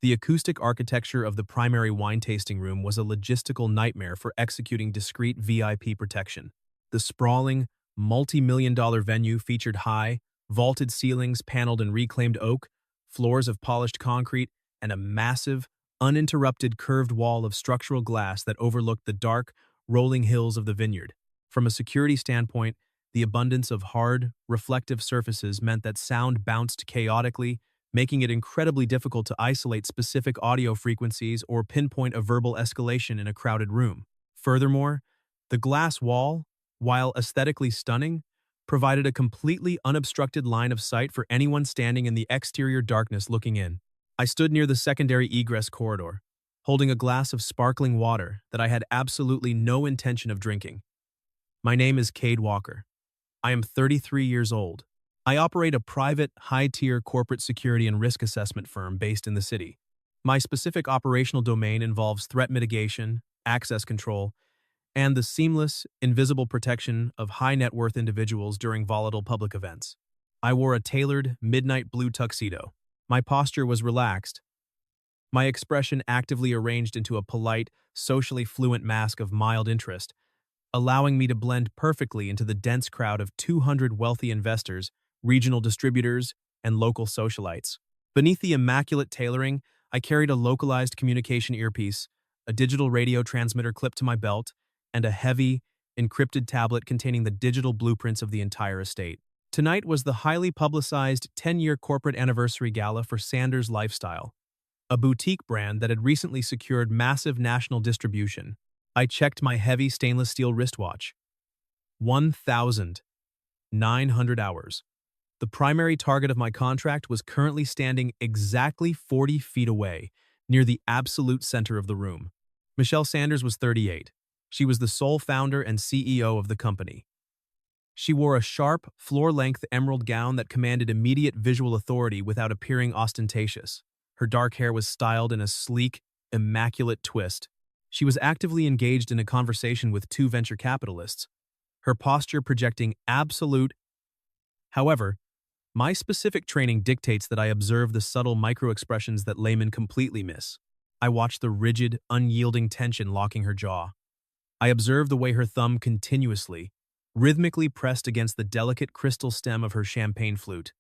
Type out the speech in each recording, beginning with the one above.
The acoustic architecture of the primary wine tasting room was a logistical nightmare for executing discreet VIP protection. The sprawling, multi-million-dollar venue featured high, vaulted ceilings paneled in reclaimed oak, floors of polished concrete, and a massive, uninterrupted curved wall of structural glass that overlooked the dark, rolling hills of the Vineyard. From a security standpoint, the abundance of hard, reflective surfaces meant that sound bounced chaotically, making it incredibly difficult to isolate specific audio frequencies or pinpoint a verbal escalation in a crowded room. Furthermore, the glass wall, while aesthetically stunning, provided a completely unobstructed line of sight for anyone standing in the exterior darkness looking in. I stood near the secondary egress corridor, holding a glass of sparkling water that I had absolutely no intention of drinking. My name is Cade Walker. I am 33 years old. I operate a private, high-tier corporate security and risk assessment firm based in the city. My specific operational domain involves threat mitigation, access control, and the seamless, invisible protection of high-net-worth individuals during volatile public events. I wore a tailored, midnight blue tuxedo. My posture was relaxed, my expression actively arranged into a polite, socially fluent mask of mild interest, allowing me to blend perfectly into the dense crowd of 200 wealthy investors, regional distributors, and local socialites. Beneath the immaculate tailoring, I carried a localized communication earpiece, a digital radio transmitter clipped to my belt, and a heavy, encrypted tablet containing the digital blueprints of the entire estate. Tonight was the highly publicized 10-year corporate anniversary gala for Sanders Lifestyle, a boutique brand that had recently secured massive national distribution. I checked my heavy stainless steel wristwatch. 1,900 hours. The primary target of my contract was currently standing exactly 40 feet away, near the absolute center of the room. Michelle Sanders was 38. She was the sole founder and CEO of the company. She wore a sharp, floor-length emerald gown that commanded immediate visual authority without appearing ostentatious. Her dark hair was styled in a sleek, immaculate twist. She was actively engaged in a conversation with two venture capitalists, her posture projecting absolute. However, my specific training dictates that I observe the subtle micro-expressions that laymen completely miss. I watched the rigid, unyielding tension locking her jaw. I observed the way her thumb continuously, rhythmically pressed against the delicate crystal stem of her champagne flute.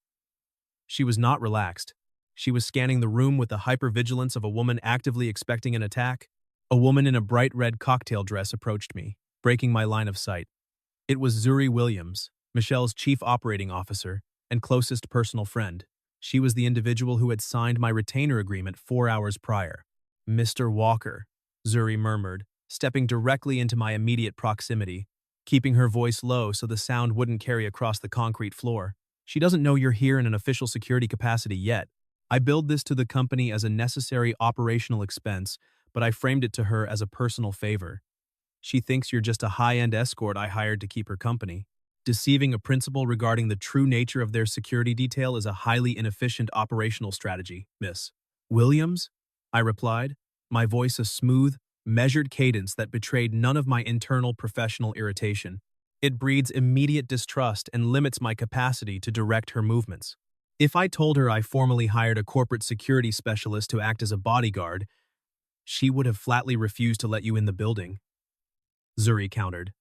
She was not relaxed. She was scanning the room with the hypervigilance of a woman actively expecting an attack. A woman in a bright red cocktail dress approached me, breaking my line of sight. It was Zuri Williams, Michelle's chief operating officer and closest personal friend. She was the individual who had signed my retainer agreement 4 hours prior. "Mr. Walker," Zuri murmured, stepping directly into my immediate proximity, keeping her voice low so the sound wouldn't carry across the concrete floor. "She doesn't know you're here in an official security capacity yet. I billed this to the company as a necessary operational expense, but I framed it to her as a personal favor. She thinks you're just a high-end escort I hired to keep her company. Deceiving a principal regarding the true nature of their security detail is a highly inefficient operational strategy, Miss Williams," I replied, my voice a smooth, measured cadence that betrayed none of my internal professional irritation. It breeds immediate distrust and limits my capacity to direct her movements. If I told her I formally hired a corporate security specialist to act as a bodyguard, she would have flatly refused to let you in the building, Zuri countered,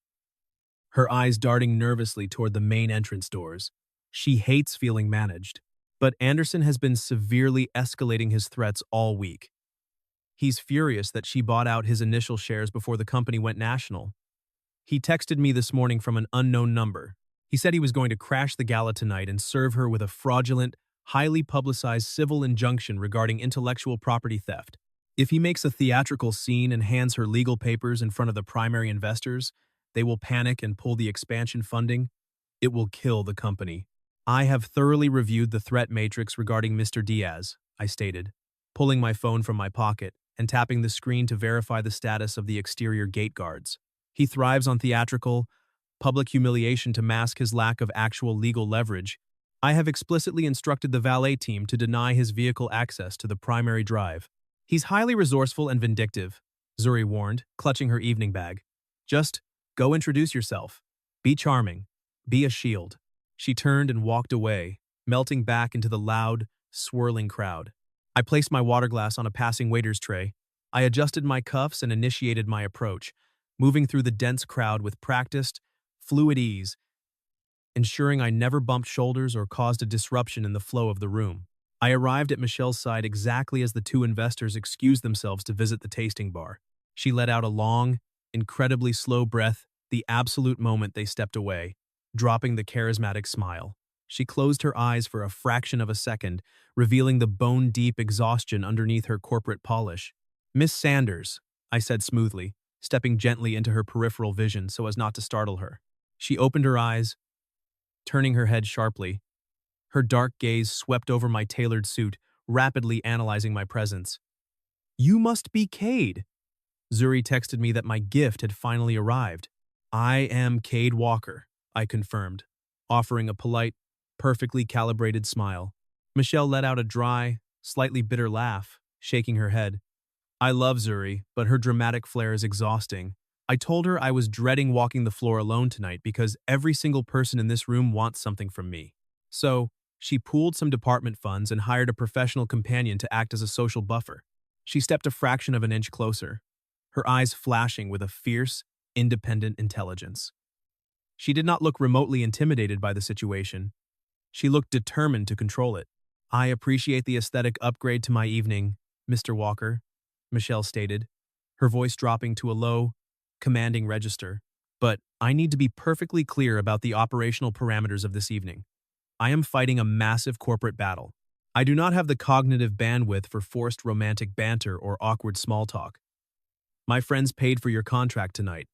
her eyes darting nervously toward the main entrance doors. She hates feeling managed, but Anderson has been severely escalating his threats all week. He's furious that she bought out his initial shares before the company went national. He texted me this morning from an unknown number. He said he was going to crash the gala tonight and serve her with a fraudulent, highly publicized civil injunction regarding intellectual property theft. If he makes a theatrical scene and hands her legal papers in front of the primary investors, they will panic and pull the expansion funding. It will kill the company. "I have thoroughly reviewed the threat matrix regarding Mr. Diaz," I stated, pulling my phone from my pocket and tapping the screen to verify the status of the exterior gate guards. "He thrives on theatrical, public humiliation to mask his lack of actual legal leverage. I have explicitly instructed the valet team to deny his vehicle access to the primary drive. He's highly resourceful and vindictive," Zuri warned, clutching her evening bag. "Just go introduce yourself. Be charming. Be a shield." She turned and walked away, melting back into the loud, swirling crowd. I placed my water glass on a passing waiter's tray. I adjusted my cuffs and initiated my approach, moving through the dense crowd with practiced, fluid ease, ensuring I never bumped shoulders or caused a disruption in the flow of the room. I arrived at Michelle's side exactly as the two investors excused themselves to visit the tasting bar. She let out a long, incredibly slow breath the absolute moment they stepped away, dropping the charismatic smile. She closed her eyes for a fraction of a second, revealing the bone-deep exhaustion underneath her corporate polish. "Miss Sanders," I said smoothly, stepping gently into her peripheral vision so as not to startle her. She opened her eyes, turning her head sharply. Her dark gaze swept over my tailored suit, rapidly analyzing my presence. "You must be Cade." Zuri texted me that my gift had finally arrived. "I am Cade Walker," I confirmed, offering a polite, perfectly calibrated smile. Michelle let out a dry, slightly bitter laugh, shaking her head. "I love Zuri, but her dramatic flair is exhausting. I told her I was dreading walking the floor alone tonight because every single person in this room wants something from me. So, she pooled some department funds and hired a professional companion to act as a social buffer." She stepped a fraction of an inch closer, her eyes flashing with a fierce, independent intelligence. She did not look remotely intimidated by the situation. She looked determined to control it. "I appreciate the aesthetic upgrade to my evening, Mr. Walker," Michelle stated, her voice dropping to a low, commanding register. "But I need to be perfectly clear about the operational parameters of this evening. I am fighting a massive corporate battle. I do not have the cognitive bandwidth for forced romantic banter or awkward small talk. My friends paid for your contract tonight.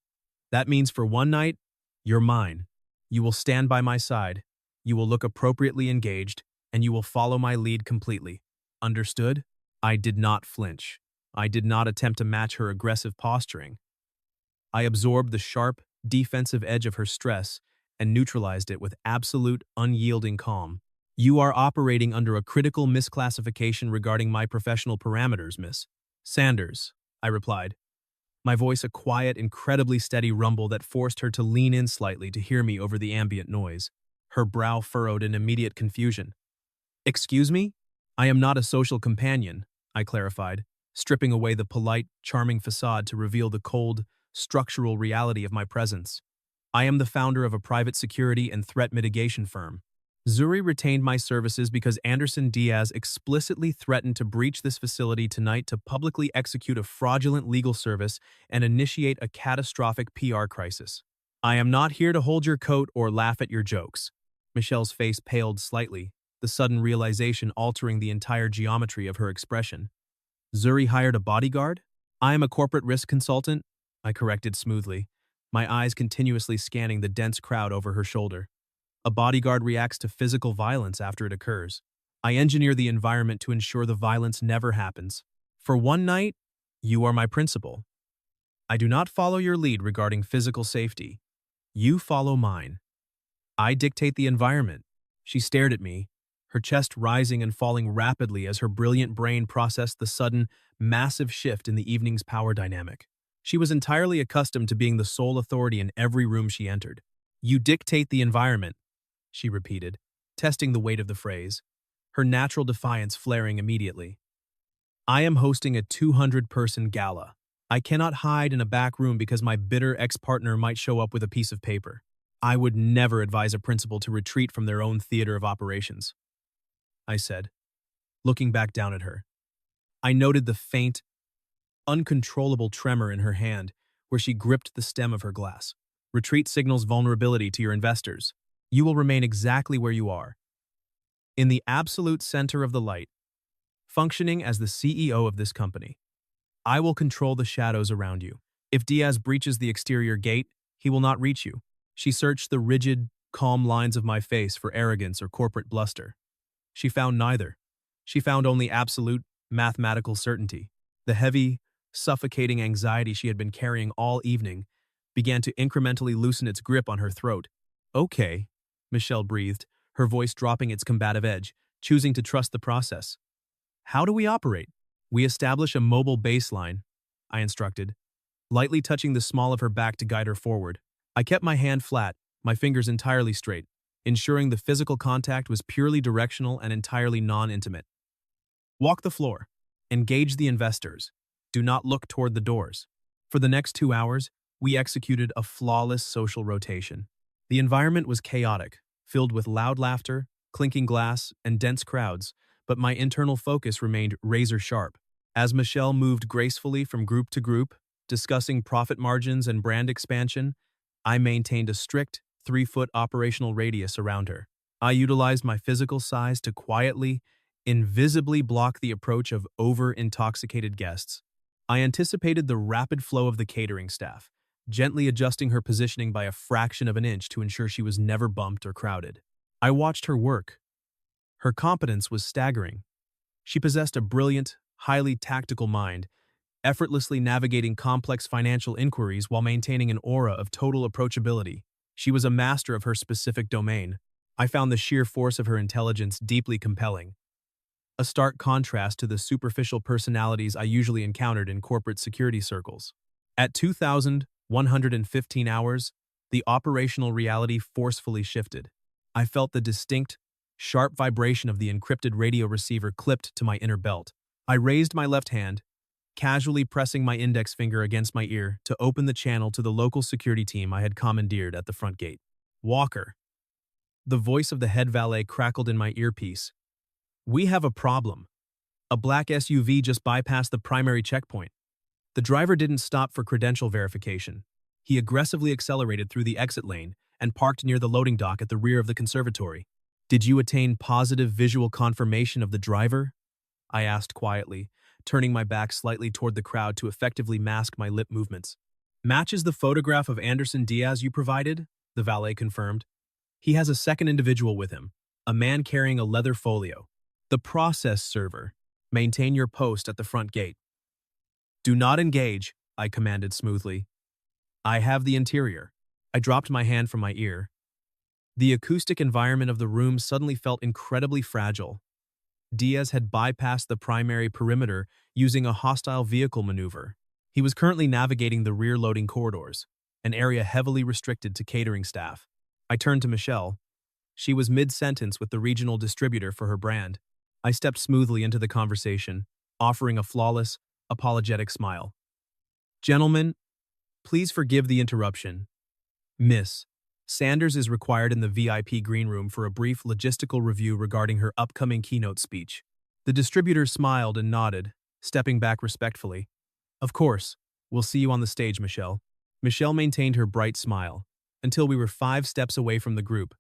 That means for one night, you're mine. You will stand by my side, you will look appropriately engaged, and you will follow my lead completely. Understood?" I did not flinch. I did not attempt to match her aggressive posturing. I absorbed the sharp, defensive edge of her stress and neutralized it with absolute, unyielding calm. "You are operating under a critical misclassification regarding my professional parameters, Miss Sanders," I replied, my voice a quiet, incredibly steady rumble that forced her to lean in slightly to hear me over the ambient noise. Her brow furrowed in immediate confusion. "Excuse me? I am not a social companion," I clarified, stripping away the polite, charming facade to reveal the cold, structural reality of my presence. "I am the founder of a private security and threat mitigation firm. Zuri retained my services because Anderson Diaz explicitly threatened to breach this facility tonight to publicly execute a fraudulent legal service and initiate a catastrophic PR crisis. I am not here to hold your coat or laugh at your jokes." Michelle's face paled slightly, the sudden realization altering the entire geometry of her expression. "Zuri hired a bodyguard? I am a corporate risk consultant," I corrected smoothly, my eyes continuously scanning the dense crowd over her shoulder. "A bodyguard reacts to physical violence after it occurs. I engineer the environment to ensure the violence never happens. For one night, you are my principal. I do not follow your lead regarding physical safety. You follow mine. I dictate the environment." She stared at me, her chest rising and falling rapidly as her brilliant brain processed the sudden, massive shift in the evening's power dynamic. She was entirely accustomed to being the sole authority in every room she entered. "You dictate the environment," she repeated, testing the weight of the phrase, her natural defiance flaring immediately. "I am hosting a 200-person gala. I cannot hide in a back room because my bitter ex-partner might show up with a piece of paper. I would never advise a principal to retreat from their own theater of operations," I said, looking back down at her. I noted the faint, uncontrollable tremor in her hand where she gripped the stem of her glass. "Retreat signals vulnerability to your investors. You will remain exactly where you are, in the absolute center of the light, functioning as the CEO of this company. I will control the shadows around you. If Diaz breaches the exterior gate, he will not reach you." She searched the rigid, calm lines of my face for arrogance or corporate bluster. She found neither. She found only absolute, mathematical certainty. The heavy, suffocating anxiety she had been carrying all evening began to incrementally loosen its grip on her throat. "Okay," Michelle breathed, her voice dropping its combative edge, choosing to trust the process. "How do we operate?" "We establish a mobile baseline," I instructed, lightly touching the small of her back to guide her forward. I kept my hand flat, my fingers entirely straight, ensuring the physical contact was purely directional and entirely non-intimate. Walk the floor. Engage the investors. Do not look toward the doors. For the next 2 hours, we executed a flawless social rotation. The environment was chaotic, filled with loud laughter, clinking glass, and dense crowds, but my internal focus remained razor-sharp. As Michelle moved gracefully from group to group, discussing profit margins and brand expansion, I maintained a strict 3-foot operational radius around her. I utilized my physical size to quietly, invisibly block the approach of over-intoxicated guests. I anticipated the rapid flow of the catering staff, gently adjusting her positioning by a fraction of an inch to ensure she was never bumped or crowded. I watched her work. Her competence was staggering. She possessed a brilliant, highly tactical mind, effortlessly navigating complex financial inquiries while maintaining an aura of total approachability. She was a master of her specific domain. I found the sheer force of her intelligence deeply compelling, a stark contrast to the superficial personalities I usually encountered in corporate security circles. At 2,115 hours, the operational reality forcefully shifted. I felt the distinct, sharp vibration of the encrypted radio receiver clipped to my inner belt. I raised my left hand, casually pressing my index finger against my ear to open the channel to the local security team I had commandeered at the front gate. Walker. The voice of the head valet crackled in my earpiece. We have a problem. A black SUV just bypassed the primary checkpoint. The driver didn't stop for credential verification. He aggressively accelerated through the exit lane and parked near the loading dock at the rear of the conservatory. Did you attain positive visual confirmation of the driver? I asked quietly, turning my back slightly toward the crowd to effectively mask my lip movements. Matches the photograph of Anderson Diaz you provided, the valet confirmed. He has a second individual with him, a man carrying a leather folio. The process server. Maintain your post at the front gate. Do not engage, I commanded smoothly. I have the interior. I dropped my hand from my ear. The acoustic environment of the room suddenly felt incredibly fragile. Diaz had bypassed the primary perimeter using a hostile vehicle maneuver. He was currently navigating the rear loading corridors, an area heavily restricted to catering staff. I turned to Michelle. She was mid-sentence with the regional distributor for her brand. I stepped smoothly into the conversation, offering a flawless, apologetic smile. Gentlemen, please forgive the interruption. Miss Sanders is required in the VIP green room for a brief logistical review regarding her upcoming keynote speech. The distributor smiled and nodded, stepping back respectfully. Of course, we'll see you on the stage, Michelle. Michelle maintained her bright smile until we were 5 steps away from the group.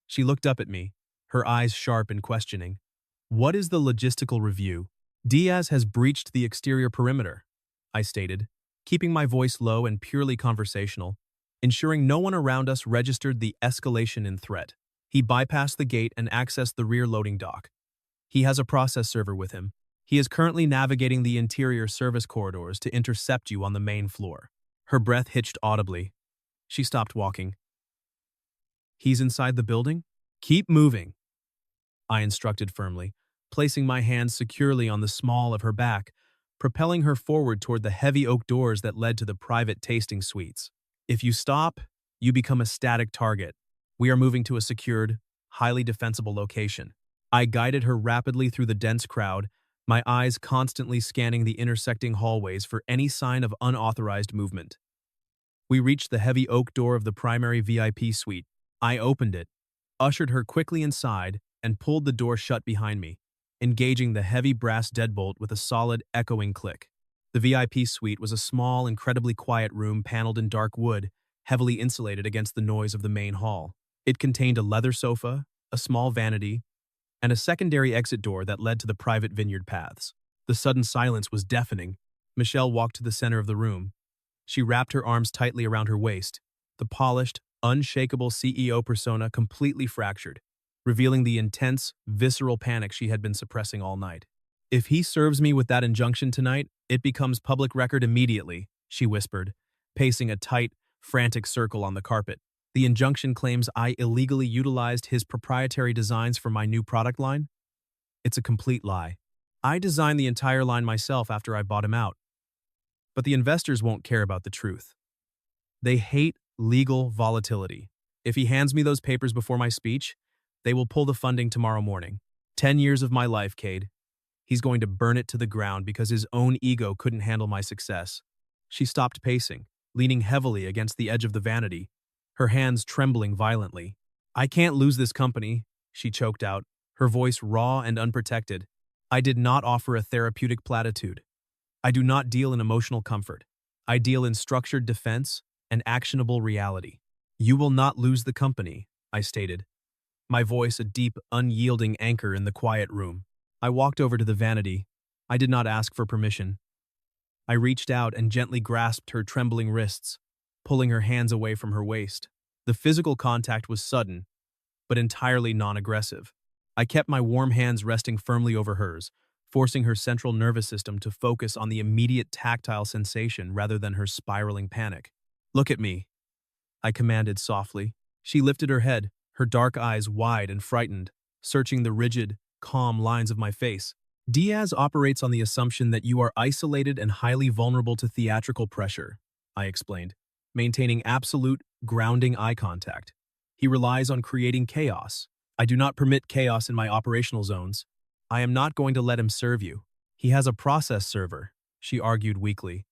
She looked up at me, her eyes sharp and questioning. What is the logistical review? Diaz has breached the exterior perimeter, I stated, keeping my voice low and purely conversational, ensuring no one around us registered the escalation in threat. He bypassed the gate and accessed the rear loading dock. He has a process server with him. He is currently navigating the interior service corridors to intercept you on the main floor. Her breath hitched audibly. She stopped walking. He's inside the building? Keep moving, I instructed firmly, placing my hands securely on the small of her back, propelling her forward toward the heavy oak doors that led to the private tasting suites. If you stop, you become a static target. We are moving to a secured, highly defensible location. I guided her rapidly through the dense crowd, my eyes constantly scanning the intersecting hallways for any sign of unauthorized movement. We reached the heavy oak door of the primary VIP suite. I opened it, ushered her quickly inside, and pulled the door shut behind me, engaging the heavy brass deadbolt with a solid, echoing click. The VIP suite was a small, incredibly quiet room paneled in dark wood, heavily insulated against the noise of the main hall. It contained a leather sofa, a small vanity, and a secondary exit door that led to the private vineyard paths. The sudden silence was deafening. Michelle walked to the center of the room. She wrapped her arms tightly around her waist, the polished, unshakable CEO persona completely fractured, revealing the intense, visceral panic she had been suppressing all night. If he serves me with that injunction tonight, it becomes public record immediately, she whispered, pacing a tight, frantic circle on the carpet. The injunction claims I illegally utilized his proprietary designs for my new product line? It's a complete lie. I designed the entire line myself after I bought him out. But the investors won't care about the truth. They hate legal volatility. If he hands me those papers before my speech, they will pull the funding tomorrow morning. 10 years of my life, Cade. He's going to burn it to the ground because his own ego couldn't handle my success. She stopped pacing, leaning heavily against the edge of the vanity, her hands trembling violently. I can't lose this company, she choked out, her voice raw and unprotected. I did not offer a therapeutic platitude. I do not deal in emotional comfort. I deal in structured defense and actionable reality. You will not lose the company, I stated, my voice a deep, unyielding anchor in the quiet room. I walked over to the vanity. I did not ask for permission. I reached out and gently grasped her trembling wrists, pulling her hands away from her waist. The physical contact was sudden, but entirely non-aggressive. I kept my warm hands resting firmly over hers, forcing her central nervous system to focus on the immediate tactile sensation rather than her spiraling panic. Look at me, I commanded softly. She lifted her head, her dark eyes wide and frightened, searching the rigid, calm lines of my face. Diaz operates on the assumption that you are isolated and highly vulnerable to theatrical pressure, I explained, maintaining absolute, grounding eye contact. He relies on creating chaos. I do not permit chaos in my operational zones. I am not going to let him serve you. He has a process server, she argued weakly.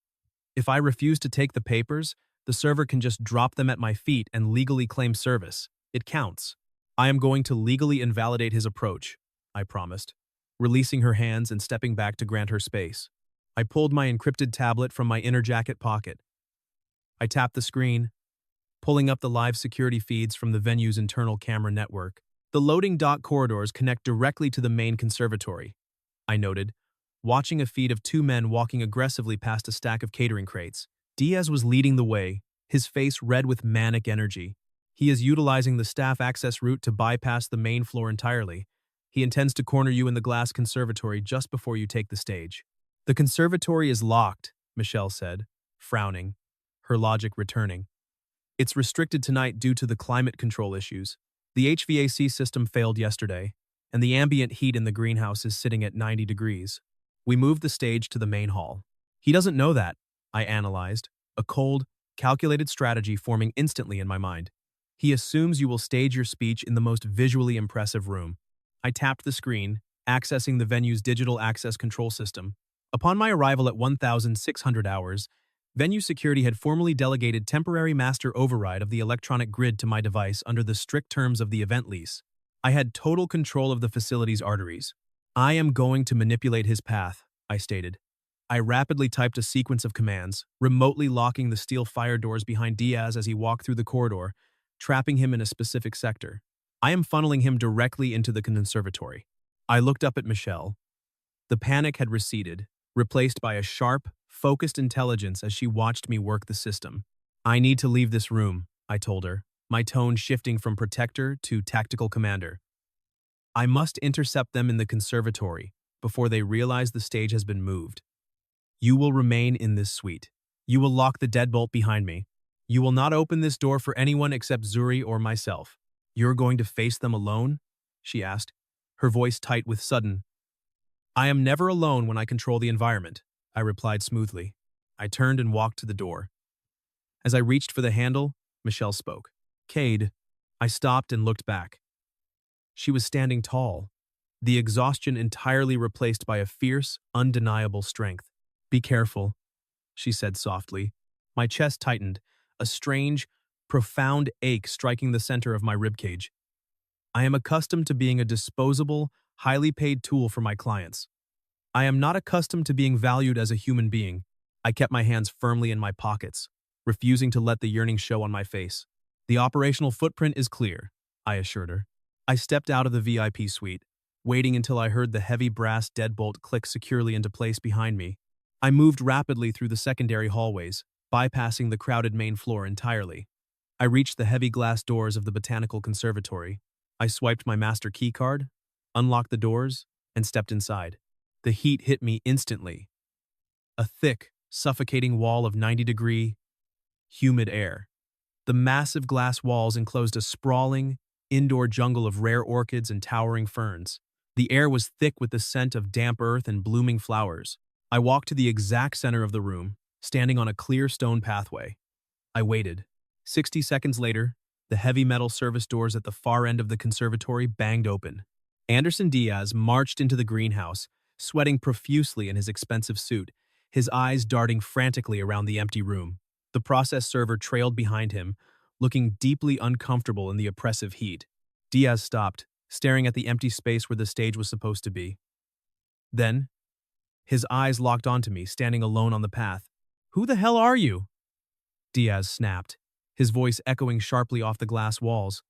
If I refuse to take the papers, the server can just drop them at my feet and legally claim service. It counts. I am going to legally invalidate his approach, I promised, releasing her hands and stepping back to grant her space. I pulled my encrypted tablet from my inner jacket pocket. I tapped the screen, pulling up the live security feeds from the venue's internal camera network. The loading dock corridors connect directly to the main conservatory, I noted, watching a feed of two men walking aggressively past a stack of catering crates. Diaz was leading the way, his face red with manic energy. He is utilizing the staff access route to bypass the main floor entirely. He intends to corner you in the glass conservatory just before you take the stage. The conservatory is locked, Michelle said, frowning, her logic returning. It's restricted tonight due to the climate control issues. The HVAC system failed yesterday, and the ambient heat in the greenhouse is sitting at 90 degrees. We moved the stage to the main hall. He doesn't know that, I analyzed, a cold, calculated strategy forming instantly in my mind. He assumes you will stage your speech in the most visually impressive room. I tapped the screen, accessing the venue's digital access control system. Upon my arrival at 1,600 hours, venue security had formally delegated temporary master override of the electronic grid to my device under the strict terms of the event lease. I had total control of the facility's arteries. I am going to manipulate his path, I stated. I rapidly typed a sequence of commands, remotely locking the steel fire doors behind Diaz as he walked through the corridor, trapping him in a specific sector. I am funneling him directly into the conservatory. I looked up at Michelle. The panic had receded, replaced by a sharp, focused intelligence as she watched me work the system. I need to leave this room, I told her, my tone shifting from protector to tactical commander. I must intercept them in the conservatory before they realize the stage has been moved. You will remain in this suite. You will lock the deadbolt behind me. You will not open this door for anyone except Zuri or myself. You're going to face them alone? She asked, her voice tight with sudden. I am never alone when I control the environment, I replied smoothly. I turned and walked to the door. As I reached for the handle, Michelle spoke. Cade. I stopped and looked back. She was standing tall, the exhaustion entirely replaced by a fierce, undeniable strength. Be careful, she said softly. My chest tightened, a strange, profound ache striking the center of my ribcage. I am accustomed to being a disposable, highly paid tool for my clients. I am not accustomed to being valued as a human being. I kept my hands firmly in my pockets, refusing to let the yearning show on my face. The operational footprint is clear, I assured her. I stepped out of the VIP suite, waiting until I heard the heavy brass deadbolt click securely into place behind me. I moved rapidly through the secondary hallways, bypassing the crowded main floor entirely. I reached the heavy glass doors of the Botanical Conservatory. I swiped my master key card, unlocked the doors, and stepped inside. The heat hit me instantly. A thick, suffocating wall of 90-degree, humid air. The massive glass walls enclosed a sprawling, indoor jungle of rare orchids and towering ferns. The air was thick with the scent of damp earth and blooming flowers. I walked to the exact center of the room, standing on a clear stone pathway. I waited. 60 seconds later, the heavy metal service doors at the far end of the conservatory banged open. Anderson Diaz marched into the greenhouse, sweating profusely in his expensive suit, his eyes darting frantically around the empty room. The process server trailed behind him, looking deeply uncomfortable in the oppressive heat. Diaz stopped, staring at the empty space where the stage was supposed to be. Then, his eyes locked onto me, standing alone on the path. "Who the hell are you?" Diaz snapped, his voice echoing sharply off the glass walls.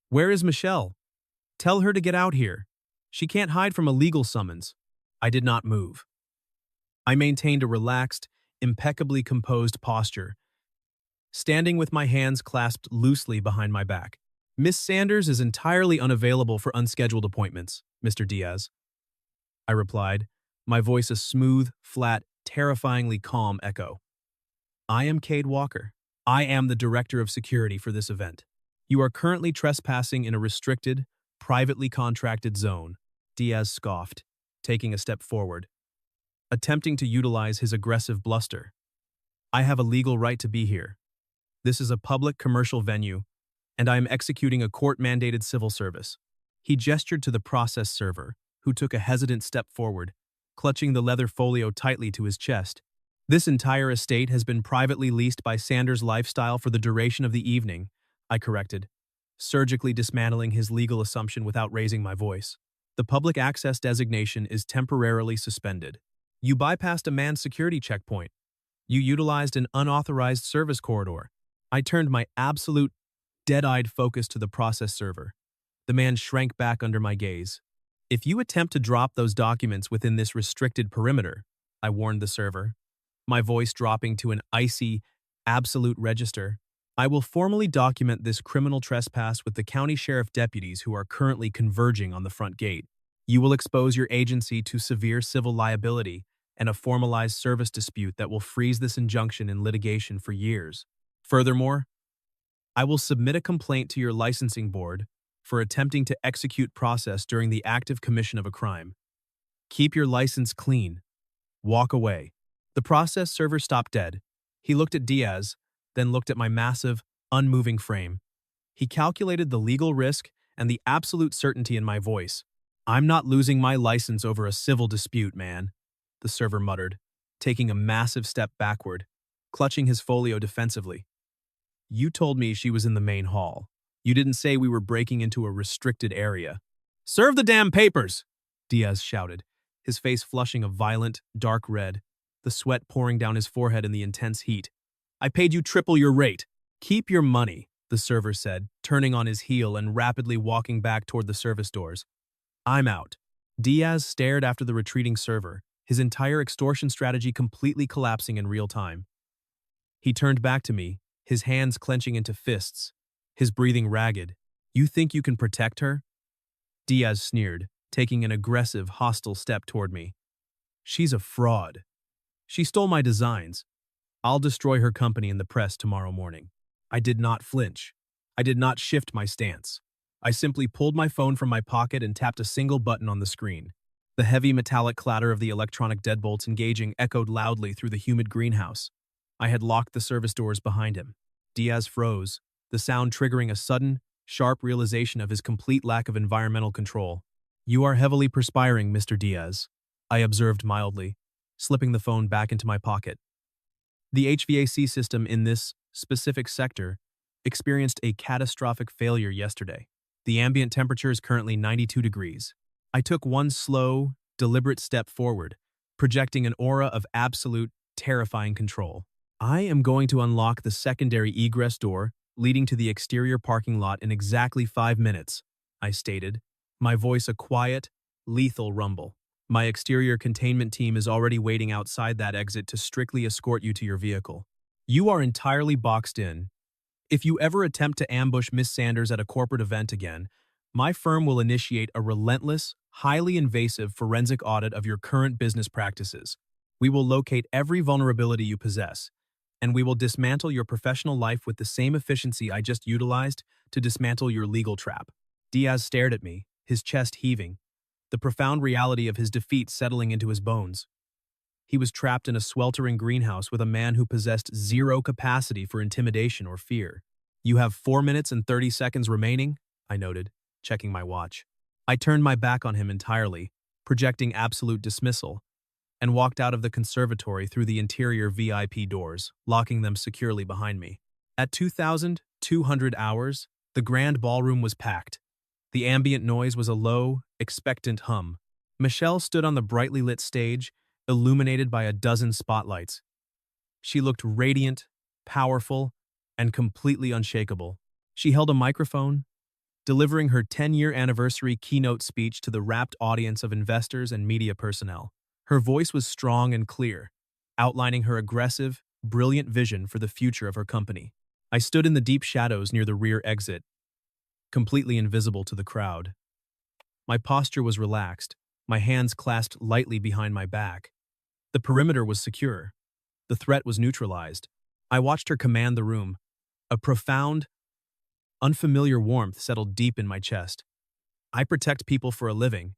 "Where is Michelle? Tell her to get out here. She can't hide from a legal summons." I did not move. I maintained a relaxed, impeccably composed posture, standing with my hands clasped loosely behind my back. "Miss Sanders is entirely unavailable for unscheduled appointments, Mr. Diaz," I replied, my voice a smooth, flat, terrifyingly calm echo. "I am Cade Walker. I am the director of security for this event. You are currently trespassing in a restricted, privately contracted zone," Diaz scoffed, taking a step forward, attempting to utilize his aggressive bluster. "I have a legal right to be here. This is a public commercial venue, and I am executing a court-mandated civil service." He gestured to the process server, who took a hesitant step forward, clutching the leather folio tightly to his chest. "This entire estate has been privately leased by Sanders Lifestyle for the duration of the evening," I corrected, surgically dismantling his legal assumption without raising my voice. "The public access designation is temporarily suspended. You bypassed a manned security checkpoint. You utilized an unauthorized service corridor." I turned my absolute, dead-eyed focus to the process server. The man shrank back under my gaze. "If you attempt to drop those documents within this restricted perimeter," I warned the server, my voice dropping to an icy, absolute register, "I will formally document this criminal trespass with the county sheriff deputies who are currently converging on the front gate. You will expose your agency to severe civil liability and a formalized service dispute that will freeze this injunction in litigation for years. Furthermore, I will submit a complaint to your licensing board for attempting to execute process during the active commission of a crime. Keep your license clean. Walk away." The process server stopped dead. He looked at Diaz, then looked at my massive, unmoving frame. He calculated the legal risk and the absolute certainty in my voice. "I'm not losing my license over a civil dispute, man," the server muttered, taking a massive step backward, clutching his folio defensively. "You told me she was in the main hall. You didn't say we were breaking into a restricted area." "Serve the damn papers!" Diaz shouted, his face flushing a violent, dark red, the sweat pouring down his forehead in the intense heat. "I paid you triple your rate." "Keep your money," the server said, turning on his heel and rapidly walking back toward the service doors. "I'm out." Diaz stared after the retreating server, his entire extortion strategy completely collapsing in real time. He turned back to me, his hands clenching into fists, his breathing ragged. "You think you can protect her?" Diaz sneered, taking an aggressive, hostile step toward me. "She's a fraud. She stole my designs. I'll destroy her company in the press tomorrow morning." I did not flinch. I did not shift my stance. I simply pulled my phone from my pocket and tapped a single button on the screen. The heavy metallic clatter of the electronic deadbolts engaging echoed loudly through the humid greenhouse. I had locked the service doors behind him. Diaz froze, the sound triggering a sudden, sharp realization of his complete lack of environmental control. "You are heavily perspiring, Mr. Diaz," I observed mildly, slipping the phone back into my pocket. The HVAC system in this specific sector experienced a catastrophic failure yesterday. The ambient temperature is currently 92 degrees. I took one slow, deliberate step forward, projecting an aura of absolute, terrifying control. "I am going to unlock the secondary egress door leading to the exterior parking lot in exactly 5 minutes, I stated, my voice a quiet, lethal rumble. "My exterior containment team is already waiting outside that exit to strictly escort you to your vehicle. You are entirely boxed in. If you ever attempt to ambush Miss Sanders at a corporate event again, my firm will initiate a relentless, highly invasive forensic audit of your current business practices. We will locate every vulnerability you possess, and we will dismantle your professional life with the same efficiency I just utilized to dismantle your legal trap." Diaz stared at me, his chest heaving, the profound reality of his defeat settling into his bones. He was trapped in a sweltering greenhouse with a man who possessed zero capacity for intimidation or fear. "You have 4 minutes and 30 seconds remaining," I noted, checking my watch. I turned my back on him entirely, projecting absolute dismissal, and walked out of the conservatory through the interior VIP doors, locking them securely behind me. At 2,200 hours, the grand ballroom was packed. The ambient noise was a low, expectant hum. Michelle stood on the brightly lit stage, illuminated by a dozen spotlights. She looked radiant, powerful, and completely unshakable. She held a microphone, delivering her 10-year anniversary keynote speech to the rapt audience of investors and media personnel. Her voice was strong and clear, outlining her aggressive, brilliant vision for the future of her company. I stood in the deep shadows near the rear exit, completely invisible to the crowd. My posture was relaxed, my hands clasped lightly behind my back. The perimeter was secure. The threat was neutralized. I watched her command the room. A profound, unfamiliar warmth settled deep in my chest. I protect people for a living,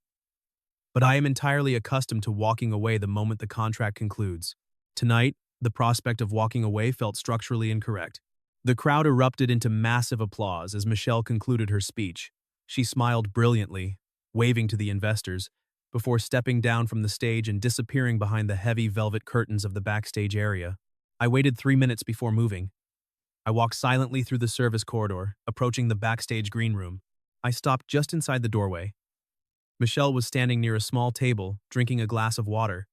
but I am entirely accustomed to walking away the moment the contract concludes. Tonight, the prospect of walking away felt structurally incorrect. The crowd erupted into massive applause as Michelle concluded her speech. She smiled brilliantly, waving to the investors, before stepping down from the stage and disappearing behind the heavy velvet curtains of the backstage area. I waited 3 minutes before moving. I walked silently through the service corridor, approaching the backstage green room. I stopped just inside the doorway. Michelle was standing near a small table, drinking a glass of water.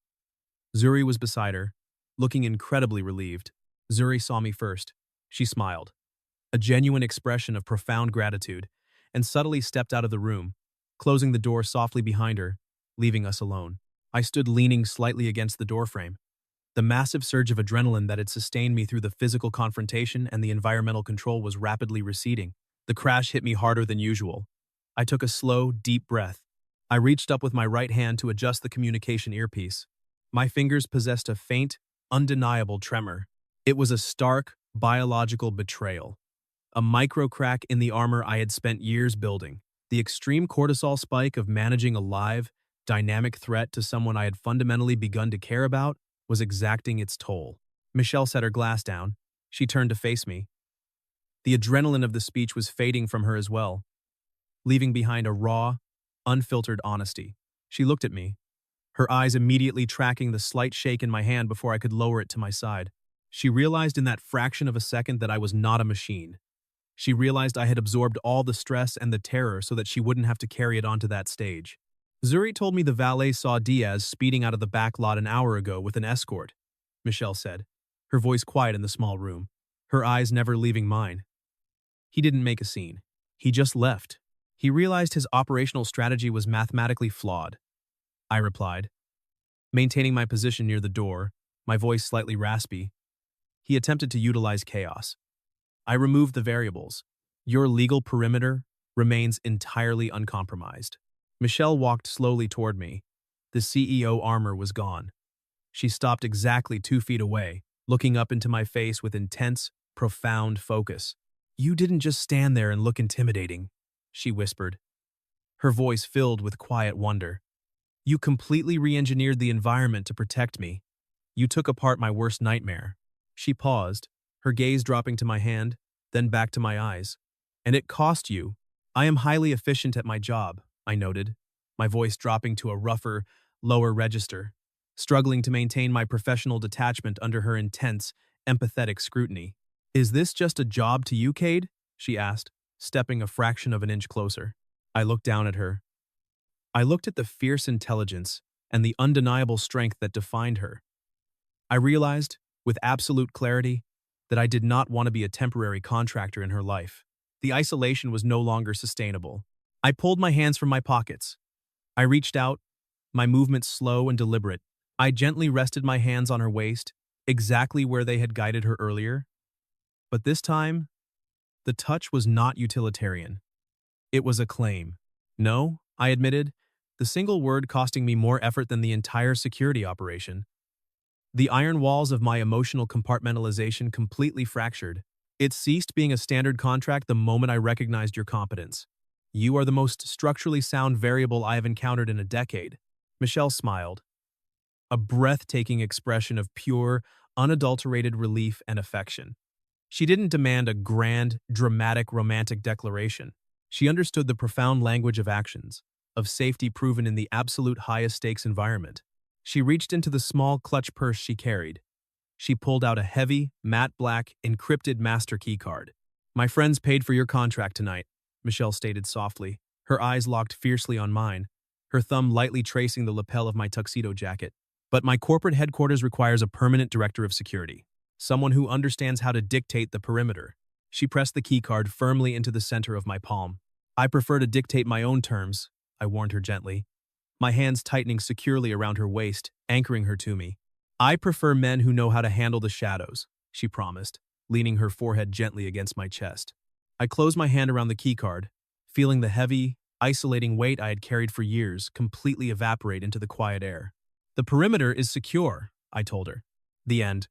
Zuri was beside her, looking incredibly relieved. Zuri saw me first. She smiled, a genuine expression of profound gratitude, and subtly stepped out of the room, closing the door softly behind her, leaving us alone. I stood leaning slightly against the doorframe. The massive surge of adrenaline that had sustained me through the physical confrontation and the environmental control was rapidly receding. The crash hit me harder than usual. I took a slow, deep breath. I reached up with my right hand to adjust the communication earpiece. My fingers possessed a faint, undeniable tremor. It was a stark, biological betrayal. A micro crack in the armor I had spent years building. The extreme cortisol spike of managing a live, dynamic threat to someone I had fundamentally begun to care about was exacting its toll. Michelle set her glass down. She turned to face me. The adrenaline of the speech was fading from her as well, leaving behind a raw, unfiltered honesty. She looked at me, her eyes immediately tracking the slight shake in my hand before I could lower it to my side. She realized in that fraction of a second that I was not a machine. She realized I had absorbed all the stress and the terror so that she wouldn't have to carry it onto that stage. Zuri told me the valet saw Diaz speeding out of the back lot an hour ago with an escort, Michelle said, her voice quiet in the small room, her eyes never leaving mine. He didn't make a scene. He just left. He realized his operational strategy was mathematically flawed. I replied, maintaining my position near the door, my voice slightly raspy. He attempted to utilize chaos. I removed the variables. Your legal perimeter remains entirely uncompromised. Michelle walked slowly toward me. The CEO armor was gone. She stopped exactly 2 feet away, looking up into my face with intense, profound focus. You didn't just stand there and look intimidating, she whispered, her voice filled with quiet wonder. You completely re-engineered the environment to protect me. You took apart my worst nightmare. She paused, her gaze dropping to my hand, then back to my eyes. And it cost you. I am highly efficient at my job, I noted, my voice dropping to a rougher, lower register, struggling to maintain my professional detachment under her intense, empathetic scrutiny. Is this just a job to you, Cade? She asked, stepping a fraction of an inch closer. I looked down at her. I looked at the fierce intelligence and the undeniable strength that defined her. I realized, with absolute clarity, that I did not want to be a temporary contractor in her life. The isolation was no longer sustainable. I pulled my hands from my pockets. I reached out, my movements slow and deliberate. I gently rested my hands on her waist, exactly where they had guided her earlier. But this time, the touch was not utilitarian. It was a claim. No, I admitted, the single word costing me more effort than the entire security operation. The iron walls of my emotional compartmentalization completely fractured. It ceased being a standard contract the moment I recognized your competence. You are the most structurally sound variable I have encountered in a decade. Michelle smiled, a breathtaking expression of pure, unadulterated relief and affection. She didn't demand a grand, dramatic, romantic declaration. She understood the profound language of actions. of safety proven in the absolute highest stakes environment. She reached into the small clutch purse she carried. She pulled out a heavy, matte black, encrypted master key card. "My friends paid for your contract tonight," Michelle stated softly, her eyes locked fiercely on mine, her thumb lightly tracing the lapel of my tuxedo jacket. "But my corporate headquarters requires a permanent director of security, someone who understands how to dictate the perimeter." She pressed the key card firmly into the center of my palm. "I prefer to dictate my own terms," I warned her gently, my hands tightening securely around her waist, anchoring her to me. "I prefer men who know how to handle the shadows," she promised, leaning her forehead gently against my chest. I closed my hand around the keycard, feeling the heavy, isolating weight I had carried for years completely evaporate into the quiet air. "The perimeter is secure," I told her. "The end."